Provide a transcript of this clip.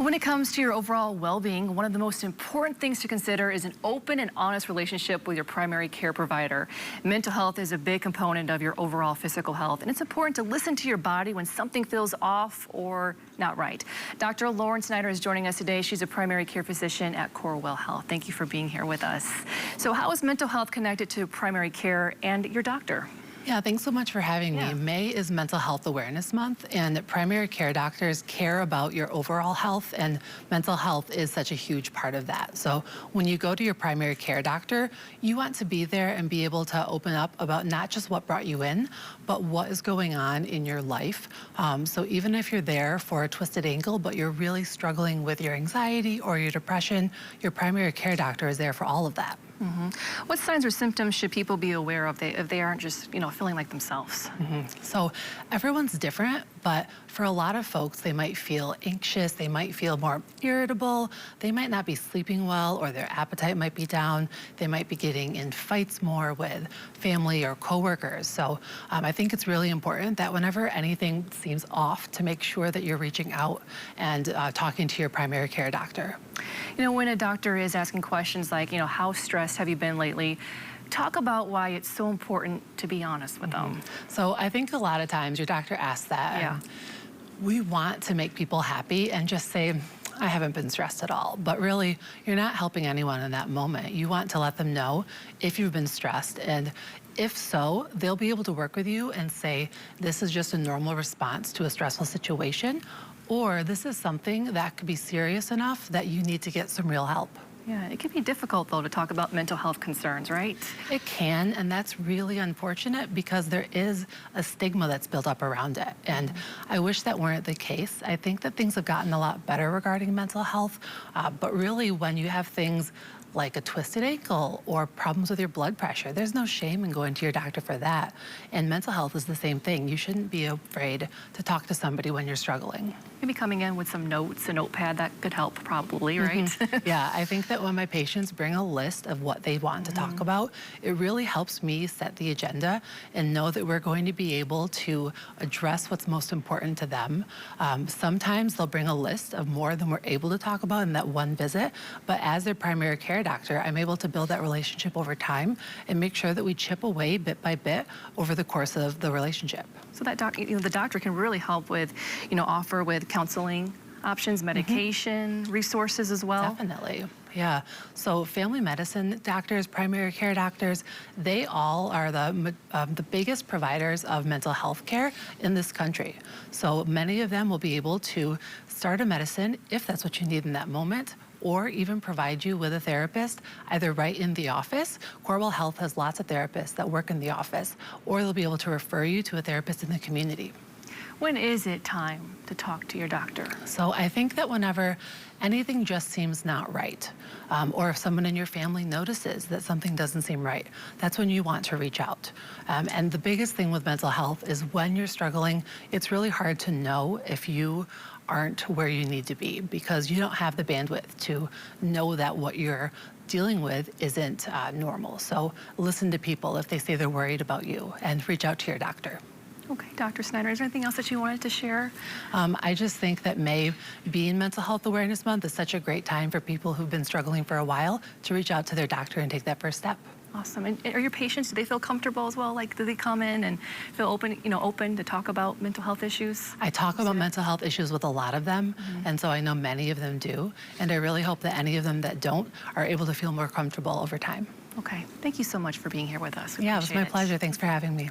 When it comes to your overall well-being, one of the most important things to consider is an open and honest relationship with your primary care provider. Mental health is a big component of your overall physical health, and it's important to listen to your body when something feels off or not right. Dr. Lauren Snyder is joining us today. She's a primary care physician at Corewell Health. Thank you for being here with us. So how is mental health connected to primary care and your doctor? Yeah, thanks so much for having me. May is Mental Health Awareness Month, and primary care doctors care about your overall health, and mental health is such a huge part of that. So when you go to your primary care doctor, you want to be there and be able to open up about not just what brought you in, but what is going on in your life. So even if you're there for a twisted ankle, but you're really struggling with your anxiety or your depression, your primary care doctor is there for all of that. What signs or symptoms should people be aware of if they aren't just, feeling like themselves? So everyone's different, but for a lot of folks, they might feel anxious, they might feel more irritable, they might not be sleeping well, or their appetite might be down, they might be getting in fights more with family or coworkers. So I think it's really important that whenever anything seems off, to make sure that you're reaching out and talking to your primary care doctor. When a doctor is asking questions like, how stressed have you been lately? Talk about why it's so important to be honest with them. So I think a lot of times your doctor asks that. Yeah. And we want to make people happy and just say, I haven't been stressed at all. But really, you're not helping anyone in that moment. You want to let them know if you've been stressed. And if so, they'll be able to work with you and say, this is just a normal response to a stressful situation, or this is something that could be serious enough that you need to get some real help. Yeah, it can be difficult, though, to talk about mental health concerns, right? It can, and that's really unfortunate because there is a stigma that's built up around it. And I wish that weren't the case. I think that things have gotten a lot better regarding mental health, but really when you have things like a twisted ankle or problems with your blood pressure, there's no shame in going to your doctor for that. And mental health is the same thing. You shouldn't be afraid to talk to somebody when you're struggling. Maybe coming in with some notes, a notepad, that could help probably, right? Yeah, I think that when my patients bring a list of what they want to talk about, it really helps me set the agenda and know that we're going to be able to address what's most important to them. Sometimes they'll bring a list of more than we're able to talk about in that one visit, but as their primary care doctor, I'm able to build that relationship over time and make sure that we chip away bit by bit over the course of the relationship. So that the doctor can really help with, offer with counseling options, medication, resources as well. Definitely. Yeah. So family medicine doctors, primary care doctors, they all are the biggest providers of mental health care in this country. So many of them will be able to start a medicine if that's what you need in that moment, or even provide you with a therapist, either right in the office. Corewell Health has lots of therapists that work in the office, or they'll be able to refer you to a therapist in the community. When is it time to talk to your doctor? So I think that whenever anything just seems not right, or if someone in your family notices that something doesn't seem right, that's when you want to reach out. And the biggest thing with mental health is when you're struggling, it's really hard to know if you aren't where you need to be because you don't have the bandwidth to know that what you're dealing with isn't normal. So listen to people if they say they're worried about you and reach out to your doctor. Okay, Dr. Snyder, is there anything else that you wanted to share? I just think that May being Mental Health Awareness Month is such a great time for people who've been struggling for a while to reach out to their doctor and take that first step. Awesome. And are your patients, do they feel comfortable as well? Like, do they come in and feel open to talk about mental health issues? I talk about mental health issues with a lot of them, and so I know many of them do. And I really hope that any of them that don't are able to feel more comfortable over time. Okay. Thank you so much for being here with us. Yeah, it was my pleasure. Thanks for having me.